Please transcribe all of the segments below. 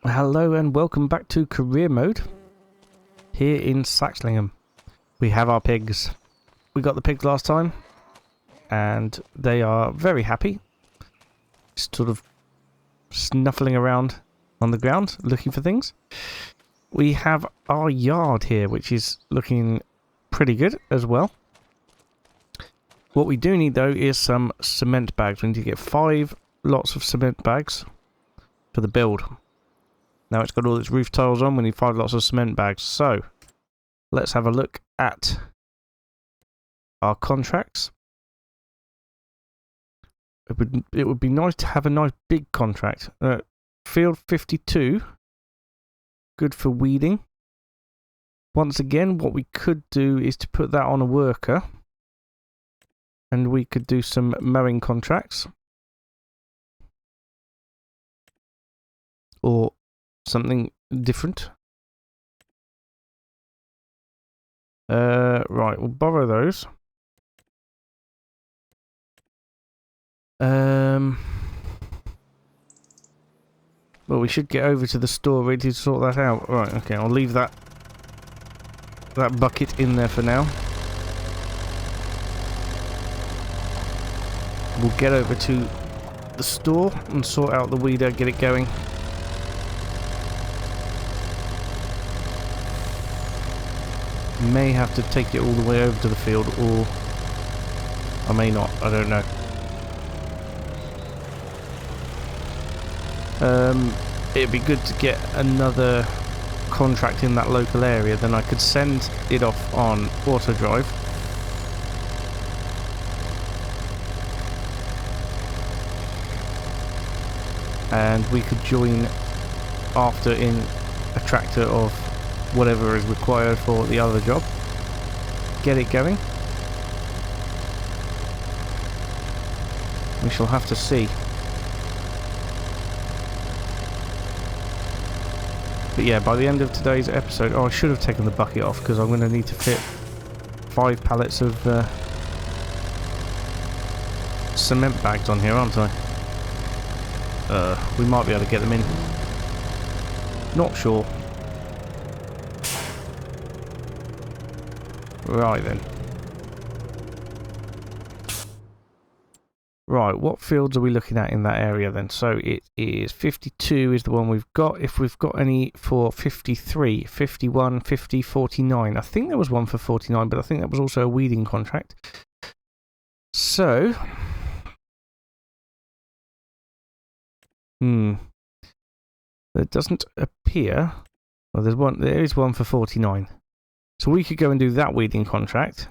Hello and welcome back to career mode here in Saxlingham. We have our pigs. We got the pigs last time and they are very happy, sort of snuffling around on the ground looking for things. We have our yard here, which is looking pretty good as well. What we do need though is some cement bags. We need to get 5 lots of cement bags for the build. Now it's got all its roof tiles on, we need 5 lots of cement bags. So, let's have a look at our contracts. It would be nice to have a nice big contract. Field 52, good for weeding. Once again, what we could do is to put that on a worker. And we could do some mowing contracts. Or something different. Right, we'll borrow those. Well, we should get over to the store ready to sort that out. Right, okay, I'll leave that bucket in there for now. We'll get over to the store and sort out the weeder, get it going. May have to take it all the way over to the field, or I may not, I don't know. It'd be good to get another contract in that local area, then I could send it off on auto drive. And we could join after in a tractor of whatever is required for the other job. Get it going. We shall have to see. But yeah, by the end of today's episode... Oh, I should have taken the bucket off because I'm going to need to fit 5 pallets of cement bags on here, aren't I? We might be able to get them in. Not sure. Right then. Right, what fields are we looking at in that area then? So it is 52 is the one we've got. If we've got any for 53, 51, 50, 49. I think there was one for 49, but I think that was also a weeding contract. So... There doesn't appear... Well, there is one for 49. So we could go and do that weeding contract.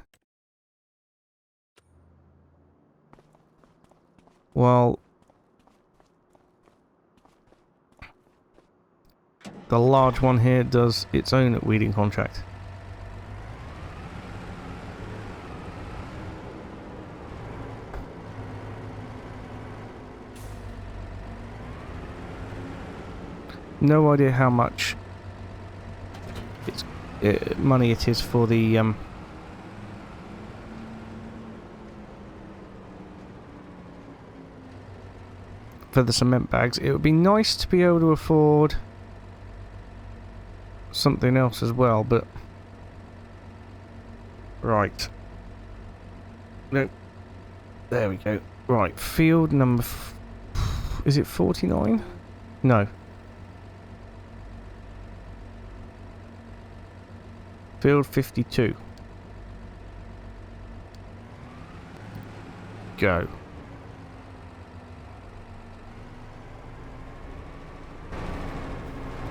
While the large one here does its own weeding contract. No idea how much money it is for the cement bags. It would be nice to be able to afford something else as well, but right. No, there we go. Right, field number. Is it 49? No. Field 52. Go.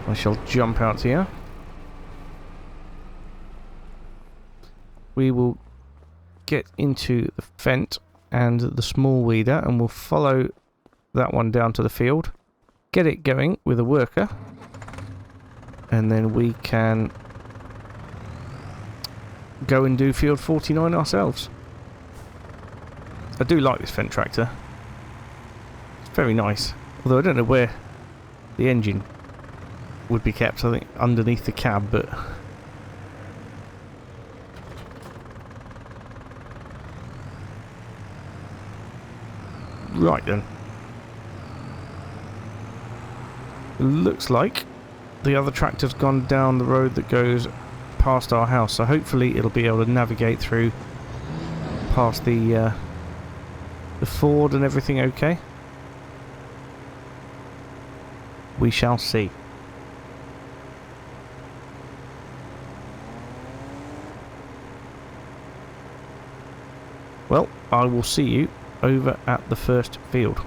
I shall jump out here. We will get into the Fent and the small weeder and we'll follow that one down to the field. Get it going with a worker. And then we can go and do field 49 ourselves. I do like this Fent tractor. It's very nice. Although I don't know where the engine would be kept. I think underneath the cab, but... Right then. It looks like the other tractor's gone down the road that goes past our house, so hopefully it'll be able to navigate through past the ford and everything okay. We shall see. Well, I will see you over at the first field.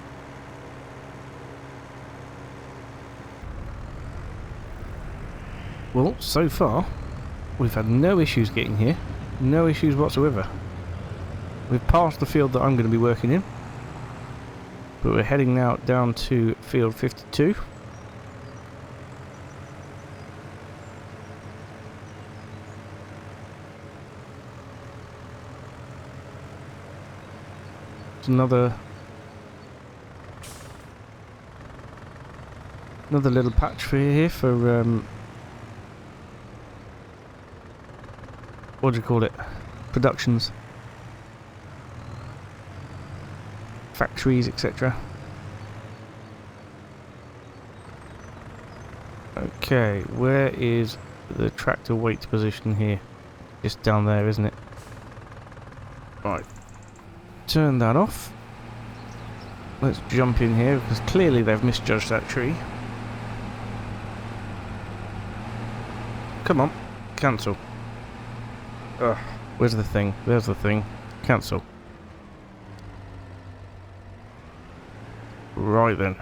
Well, so far, we've had no issues getting here. No issues whatsoever. We've passed the field that I'm going to be working in. But we're heading now down to field 52. It's another little patch for here for what do you call it? Productions, factories, etc. Okay, where is the tractor weight position here? Just down there, isn't it? Right. Turn that off. Let's jump in here because clearly they've misjudged that tree. Come on, cancel. Ugh, where's the thing? There's the thing. Cancel. Right then.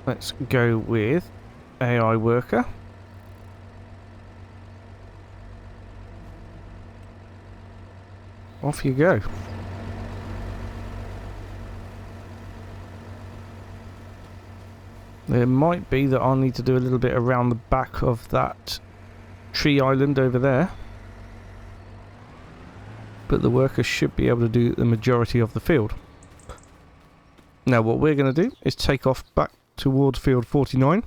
Let's go with AI worker. Off you go. It might be that I'll need to do a little bit around the back of that tree island over there. But the workers should be able to do the majority of the field. Now what we're going to do is take off back towards field 49.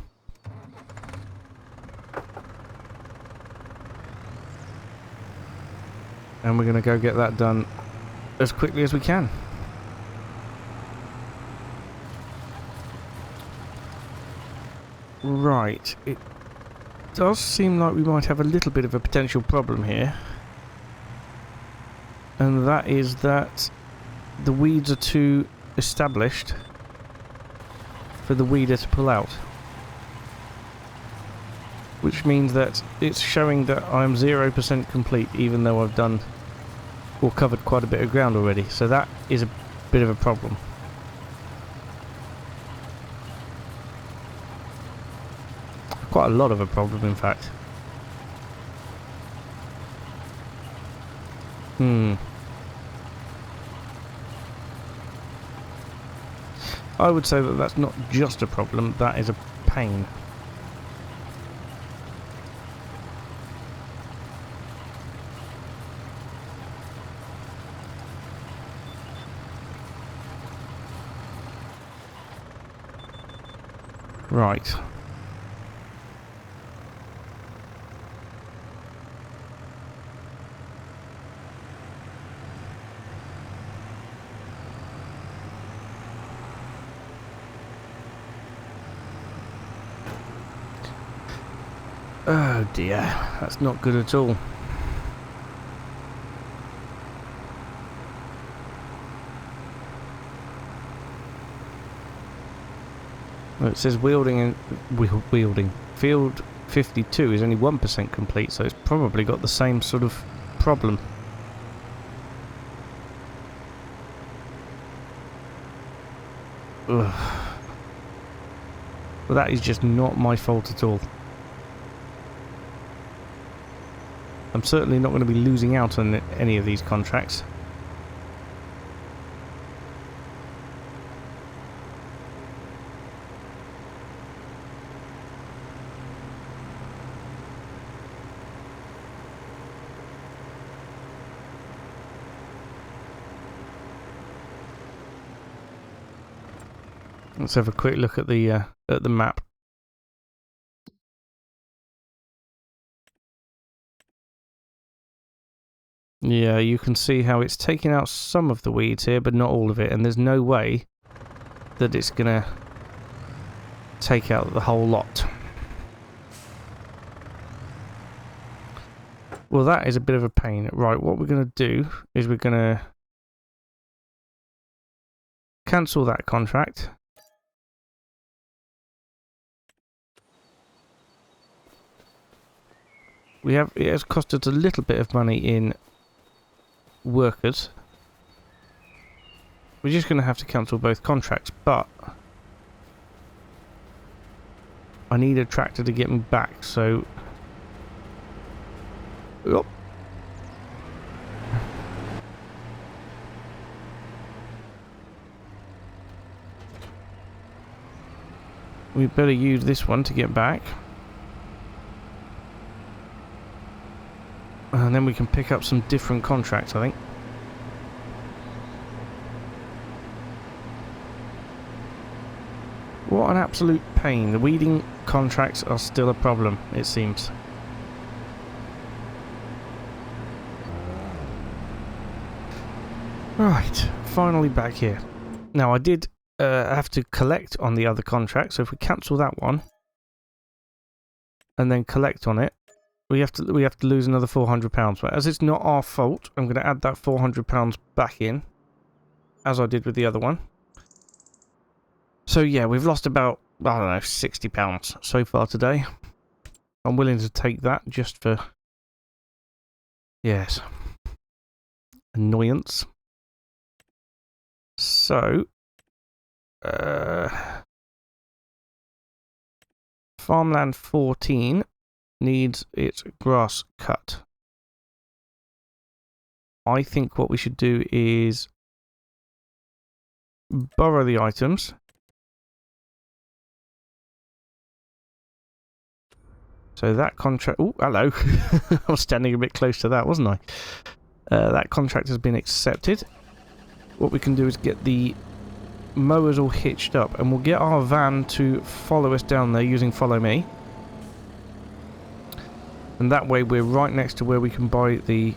And we're going to go get that done as quickly as we can. Right, it does seem like we might have a little bit of a potential problem here. And that is that the weeds are too established for the weeder to pull out. Which means that it's showing that I'm 0% complete even though I've done or covered quite a bit of ground already. So that is a bit of a problem. Quite a lot of a problem, in fact. I would say that that's not just a problem, that is a pain. Right. Oh dear, that's not good at all. Well, it says wielding field 52 is only 1% complete, so it's probably got the same sort of problem. Ugh. Well, that is just not my fault at all. I'm certainly not going to be losing out on any of these contracts. Let's have a quick look at the map. Yeah, you can see how it's taking out some of the weeds here, but not all of it, and there's no way that it's gonna take out the whole lot. Well, that is a bit of a pain. Right, what we're gonna do is we're gonna cancel that contract. It has cost us a little bit of money in workers. We're just going to have to cancel both contracts, but I need a tractor to get me back, so... Oh. We better use this one to get back. And then we can pick up some different contracts, I think. What an absolute pain. The weeding contracts are still a problem, it seems. Right, finally back here. Now, I did have to collect on the other contract, so if we cancel that one and then collect on it, we have to lose another £400. But as it's not our fault, I'm going to add that £400 back in, as I did with the other one. So yeah, we've lost about, I don't know, £60 so far today. I'm willing to take that just for, yes, annoyance. So, farmland 14 needs its grass cut. I think what we should do is borrow the items. So that contract... Oh, hello. I was standing a bit close to that, wasn't I? That contract has been accepted. What we can do is get the mowers all hitched up, and we'll get our van to follow us down there using Follow Me. And that way we're right next to where we can buy the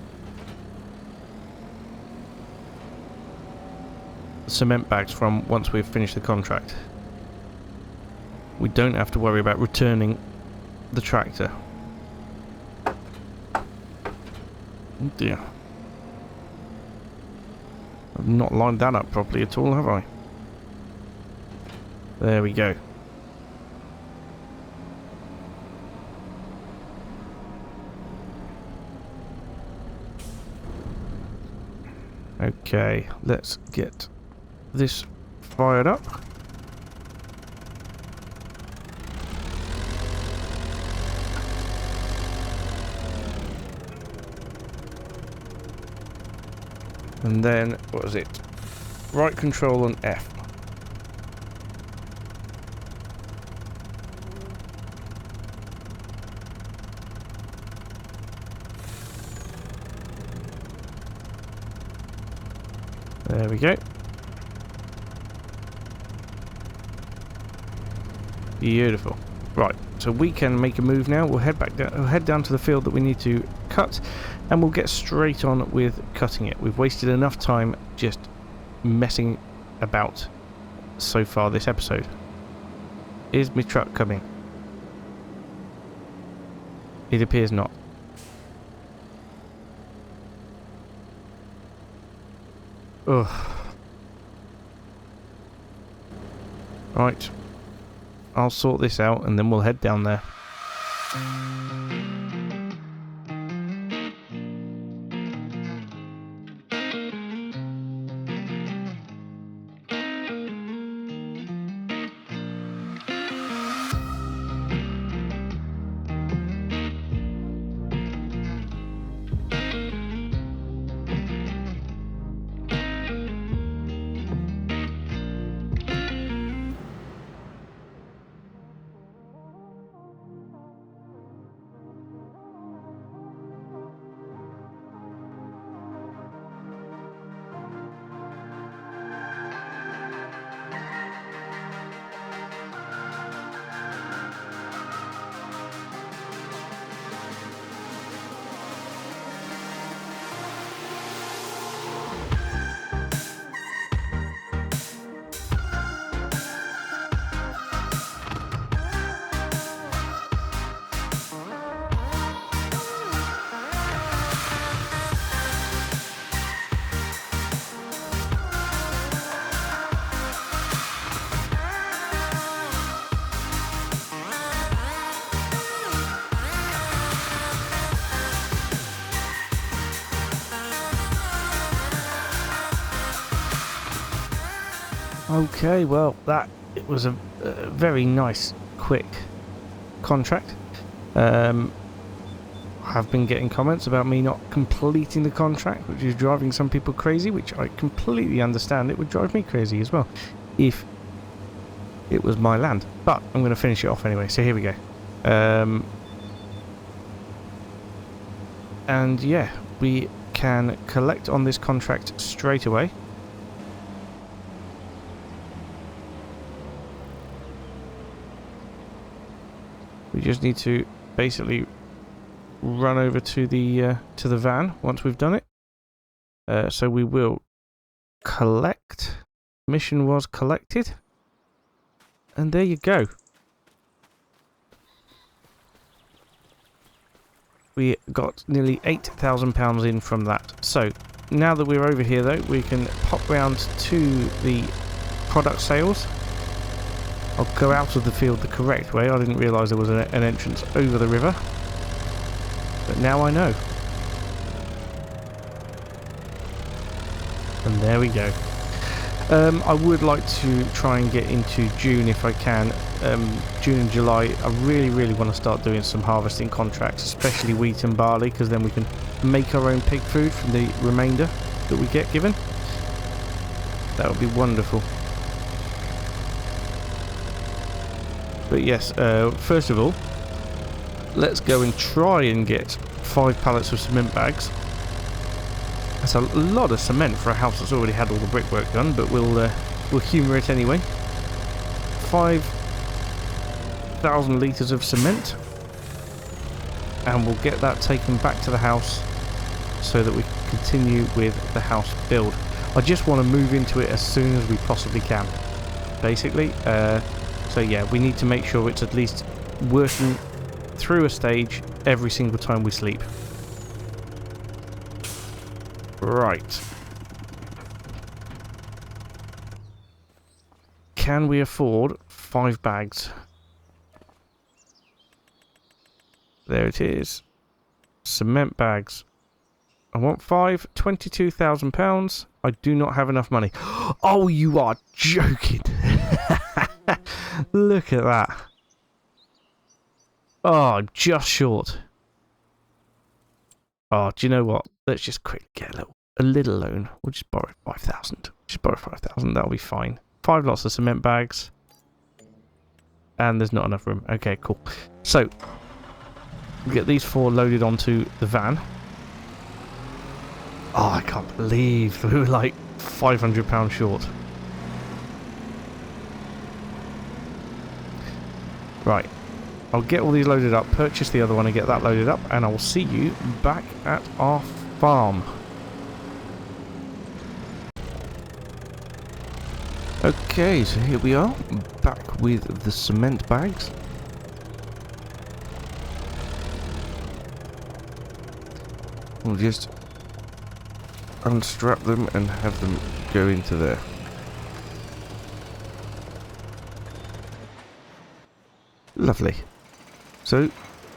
cement bags from once we've finished the contract. We don't have to worry about returning the tractor. Oh dear. I've not lined that up properly at all, have I? There we go. Okay, let's get this fired up. And then, what was it? Right control and F. There we go. Beautiful. Right, so we can make a move now. We'll head back down. We'll head down to the field that we need to cut, and we'll get straight on with cutting it. We've wasted enough time just messing about so far this episode. Is my truck coming? It appears not. Ugh. Right. I'll sort this out and then we'll head down there. Okay, well, it was a very nice, quick contract. Have been getting comments about me not completing the contract, which is driving some people crazy, which I completely understand. It would drive me crazy as well if it was my land. But I'm going to finish it off anyway, so here we go. And yeah, we can collect on this contract straight away. We just need to basically run over to the van once we've done it. So we will collect. Mission was collected, and there you go. We got nearly £8,000 in from that. So now that we're over here, though, we can pop round to the product sales. I'll go out of the field the correct way. I didn't realise there was an entrance over the river. But now I know. And there we go. I would like to try and get into June if I can. June and July, I really want to start doing some harvesting contracts, especially wheat and barley, because then we can make our own pig food from the remainder that we get given. That would be wonderful. But yes, first of all, let's go and try and get 5 pallets of cement bags. That's a lot of cement for a house that's already had all the brickwork done, but we'll humour it anyway. 5,000 litres of cement, and we'll get that taken back to the house so that we can continue with the house build. I just want to move into it as soon as we possibly can, basically. So yeah, we need to make sure it's at least working through a stage every single time we sleep. Right. Can we afford 5 bags? There it is. Cement bags. I want 5. £22,000. I do not have enough money. Oh, you are joking. Look at that. Oh, I'm just short. Oh, do you know what? Let's just quickly get a little loan. We'll just borrow 5,000. Just borrow 5,000. That'll be fine. 5 lots of cement bags. And there's not enough room. Okay, cool. So, we'll get these 4 loaded onto the van. Oh, I can't believe we were like £500 short. Right. I'll get all these loaded up, purchase the other one and get that loaded up, and I will see you back at our farm. Okay, so here we are, back with the cement bags. We'll just unstrap them and have them go into there. Lovely. So,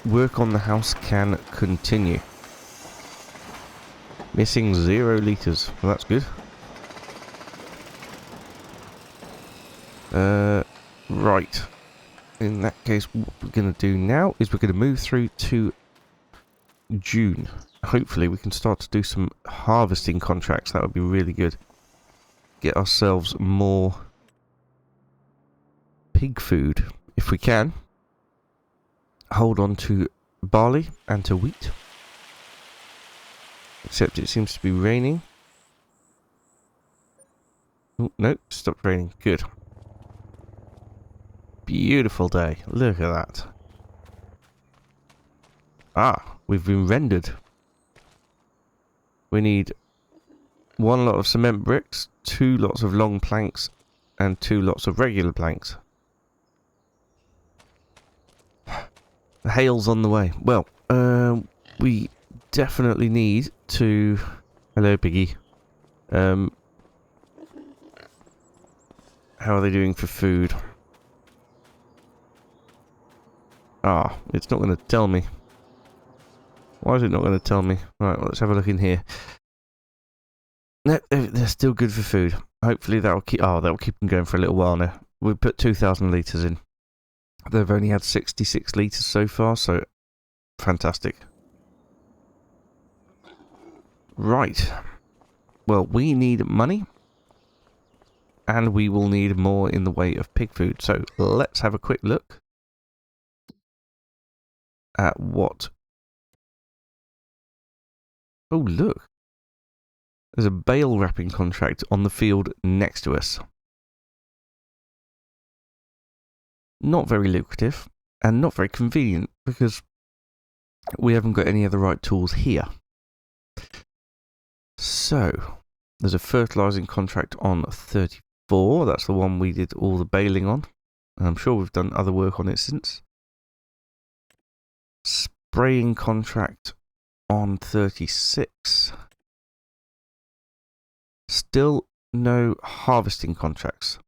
work on the house can continue. Missing 0 litres. Well, that's good. Right. In that case, what we're going to do now is we're going to move through to June. Hopefully we can start to do some harvesting contracts. That would be really good. Get ourselves more pig food if we can. Hold on to barley and to wheat. Except it seems to be raining. Oh, no, stopped raining. Good. Beautiful day. Look at that. Ah, we've been rendered. We need 1 lot of cement bricks, 2 lots of long planks, and 2 lots of regular planks. The hail's on the way. Well, we definitely need to... Hello, Piggy. How are they doing for food? Ah, it's not going to tell me. Why is it not going to tell me? Right, well, let's have a look in here. No, they're still good for food. hopefully that'll keep. Oh, that'll keep them going for a little while now. We put 2,000 litres in. They've only had 66 litres so far, so fantastic. Right. Well, we need money. And we will need more in the way of pig food. So let's have a quick look at what... Oh, look. There's a bale wrapping contract on the field next to us. Not very lucrative and not very convenient because we haven't got any of the right tools here. So, there's a fertilising contract on 34. That's the one we did all the baling on. And I'm sure we've done other work on it since. Spraying contract on 36. Still no harvesting contracts.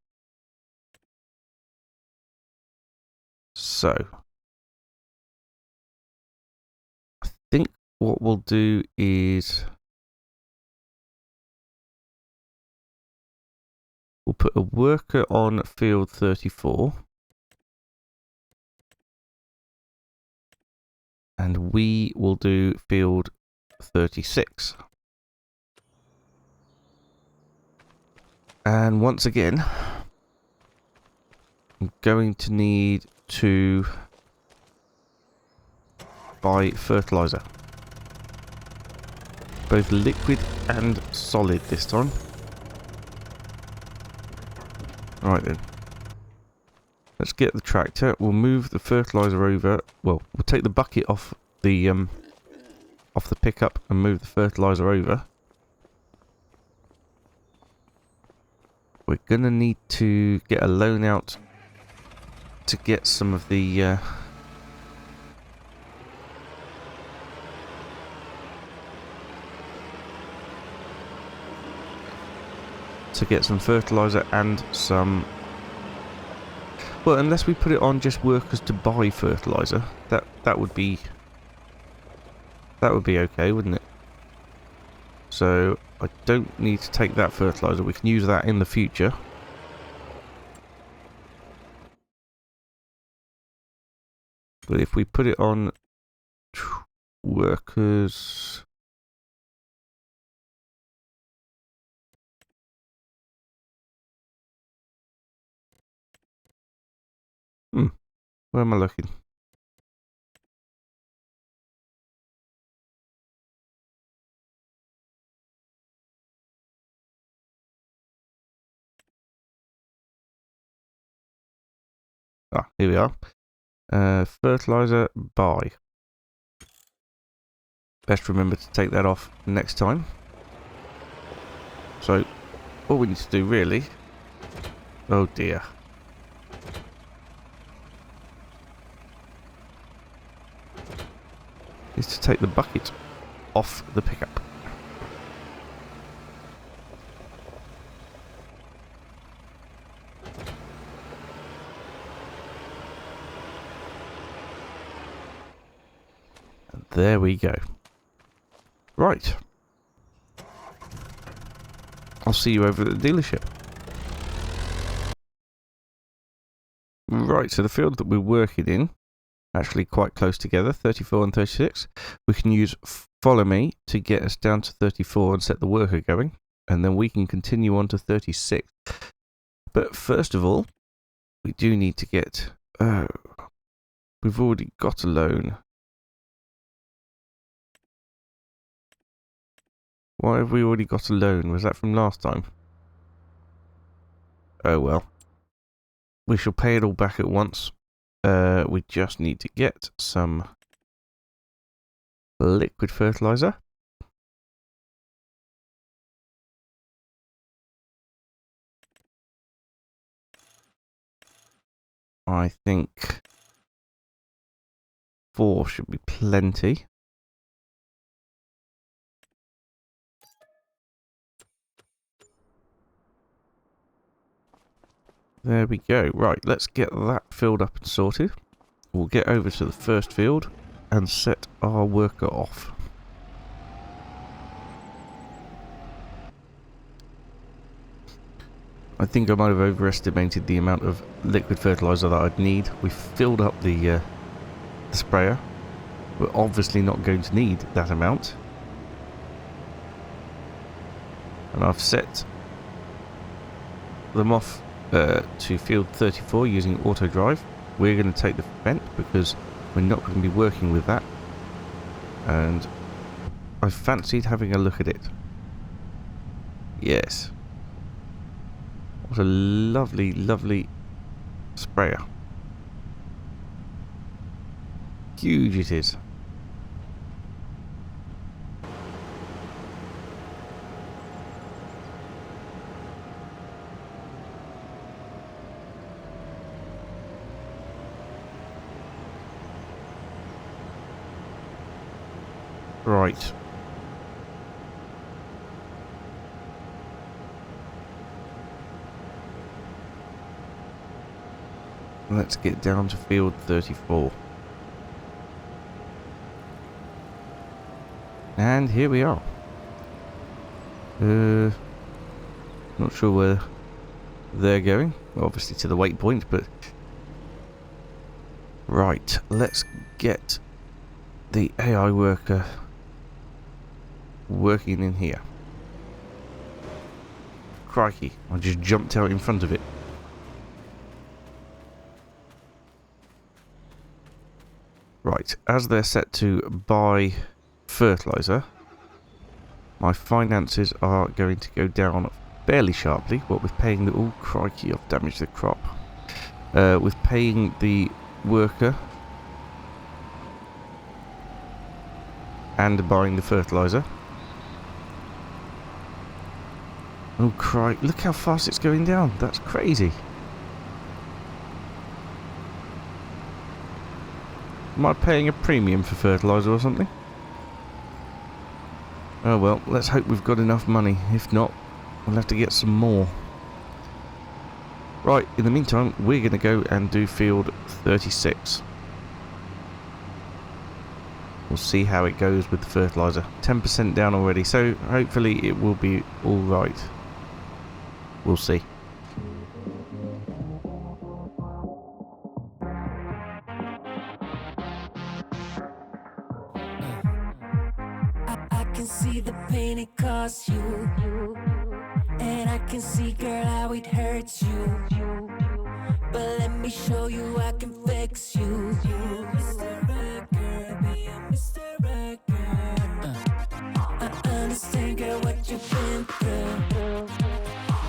So, I think what we'll do is we'll put a worker on field 34. And we will do field 36. And once again, I'm going to need to buy fertilizer. Both liquid and solid this time. Right then. Let's get the tractor. We'll move the fertilizer over. Well, we'll take the bucket off the pickup and move the fertilizer over. We're gonna need to get a loan out to get some of the to get some fertilizer and some. Well, unless we put it on just workers to buy fertilizer, that would be okay, wouldn't it? So I don't need to take that fertilizer. We can use that in the future. But if we put it on workers, where am I looking? Ah, here we are. Fertilizer buy. Best remember to take that off next time. So, all we need to do really... Oh dear. Is to take the bucket off the pickup. And there we go. Right. I'll see you over at the dealership. Right, so the field that we're working in, actually quite close together, 34 and 36. We can use follow me to get us down to 34 and set the worker going. And then we can continue on to 36. But first of all, we do need to get... we've already got a loan. Why have we already got a loan? Was that from last time? Oh well. We shall pay it all back at once. We just need to get some liquid fertilizer. I think 4 should be plenty. There we go. Right, let's get that filled up and sorted. We'll get over to the first field and set our worker off. I think I might have overestimated the amount of liquid fertilizer that I'd need. We filled up the sprayer. We're obviously not going to need that amount. And I've set them off to field 34 using auto drive. We're going to take the vent because we're not going to be working with that. And I fancied having a look at it. Yes. What a lovely, lovely sprayer. Huge it is. Right. Let's get down to field 34. And here we are. Not sure where they're going. Obviously to the waypoint, but... Right, let's get the AI worker working in here. Crikey, I just jumped out in front of it. Right, as they're set to buy fertilizer, my finances are going to go down fairly sharply. What with paying the... Oh, crikey, I've damaged the crop. With paying the worker and buying the fertilizer. Oh, crikey, look how fast it's going down. That's crazy. Am I paying a premium for fertilizer or something? Oh well, let's hope we've got enough money. If not, we'll have to get some more. Right, in the meantime, we're going to go and do field 36. We'll see how it goes with the fertilizer. 10% down already, so hopefully it will be alright. We'll see. I can see the pain it costs you, and I can see, girl, how it hurts you. But let me show you I can fix you. Mr. Right Girl, be a Mr. Right Girl. I understand, girl, what you've been through.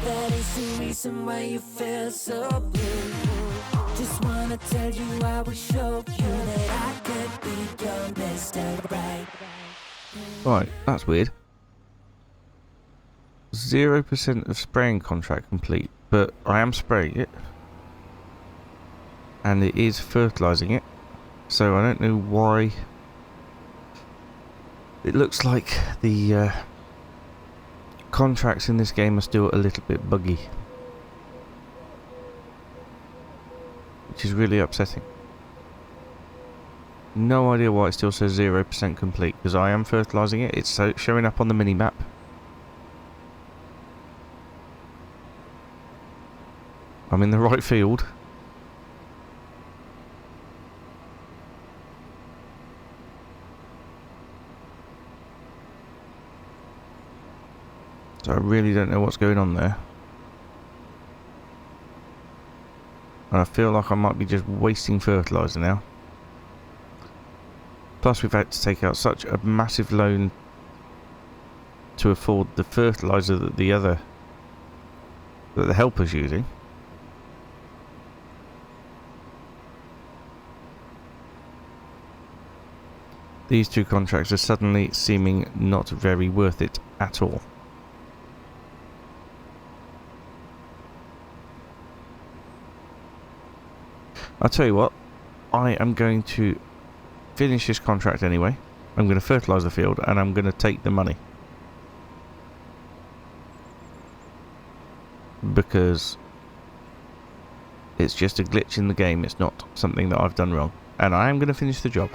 That is the reason why you feel so blue. Just wanna tell you I will show you that I could be your Mr. Right. Right, that's weird. 0% of spraying contract complete, but I am spraying it. And it is fertilizing it. So I don't know why. It looks like the contracts in this game are still a little bit buggy. Which is really upsetting. No idea why it still says 0% complete, because I am fertilizing it. It's showing up on the mini-map. I'm in the right field. So I really don't know what's going on there. And I feel like I might be just wasting fertilizer now. Plus we've had to take out such a massive loan to afford the fertilizer that the helper's using. These two contracts are suddenly seeming not very worth it at all. I'll tell you what, I am going to finish this contract anyway. I'm going to fertilise the field and I'm going to take the money. Because it's just a glitch in the game, it's not something that I've done wrong. And I am going to finish the job.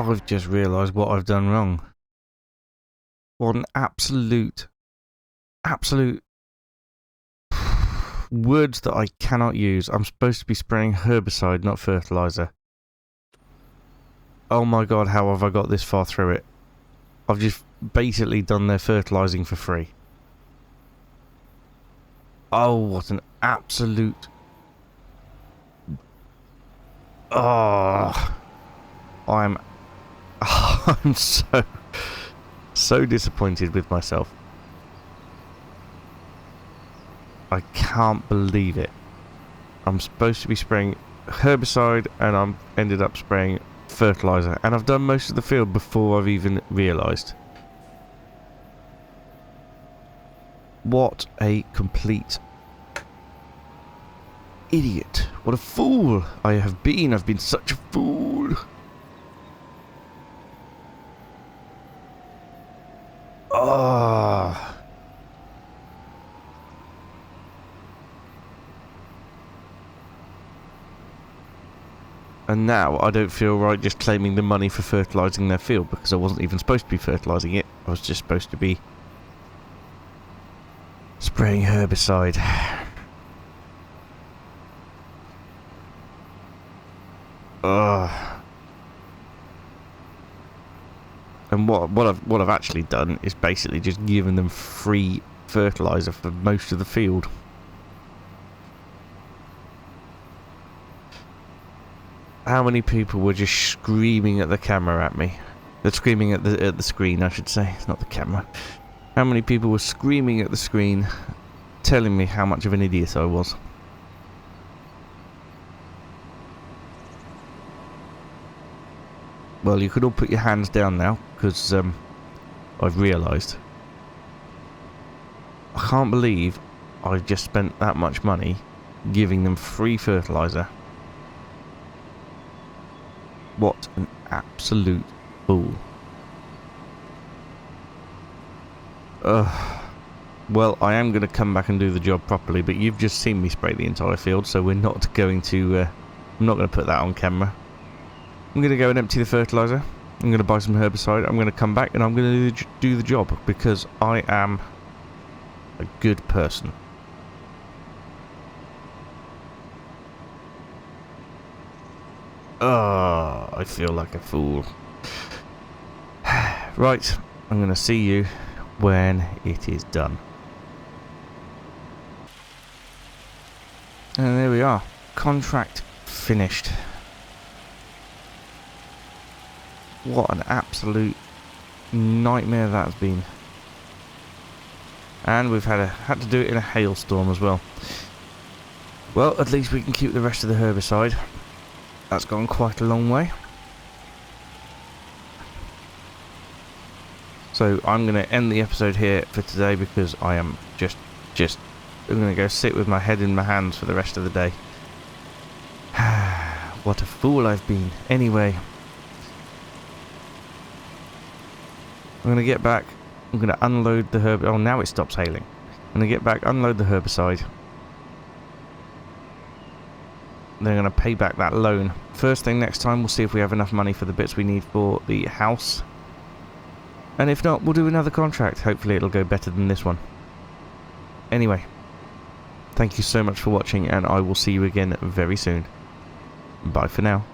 I've just realised what I've done wrong. What an absolute words that I cannot use. I'm supposed to be spraying herbicide, not fertiliser. Oh my god, how have I got this far through it? I've just basically done their fertilising for free. Oh, what an absolute... Oh, I'm so disappointed with myself. I can't believe it. I'm supposed to be spraying herbicide and I'm ended up spraying fertiliser, and I've done most of the field before I've even realised. What a complete idiot. What a fool I have been. I've been such a fool. Oh. And now I don't feel right just claiming the money for fertilising their field, because I wasn't even supposed to be fertilising it. I was just supposed to be spraying herbicide. Ugh. And what I've actually done is basically just given them free fertiliser for most of the field. How many people were just screaming at the camera at me? They're screaming at the screen, I should say. It's not the camera. How many people were screaming at the screen, telling me how much of an idiot I was? Well, you could all put your hands down now, because I've realised. I can't believe I've just spent that much money giving them free fertiliser. What an absolute fool. Well, I am going to come back and do the job properly, but you've just seen me spray the entire field, so we're not going to... I'm not going to put that on camera. I'm going to go and empty the fertiliser. I'm going to buy some herbicide. I'm going to come back and I'm going to do the job, because I am a good person. Oh, I feel like a fool. Right, I'm going to see you when it is done. And there we are. Contract finished. What an absolute nightmare that's been. And we've had to do it in a hailstorm as well. Well, at least we can keep the rest of the herbicide. That's gone quite a long way. So I'm going to end the episode here for today, because I am I'm going to go sit with my head in my hands for the rest of the day. What a fool I've been. Anyway, I'm going to get back. I'm going to unload the herb. Oh, now it stops hailing. I'm going to get back, unload the herbicide. They're going to pay back that loan. First thing next time, we'll see if we have enough money for the bits we need for the house. And if not, we'll do another contract. Hopefully it'll go better than this one. Anyway, thank you so much for watching, and I will see you again very soon. Bye for now.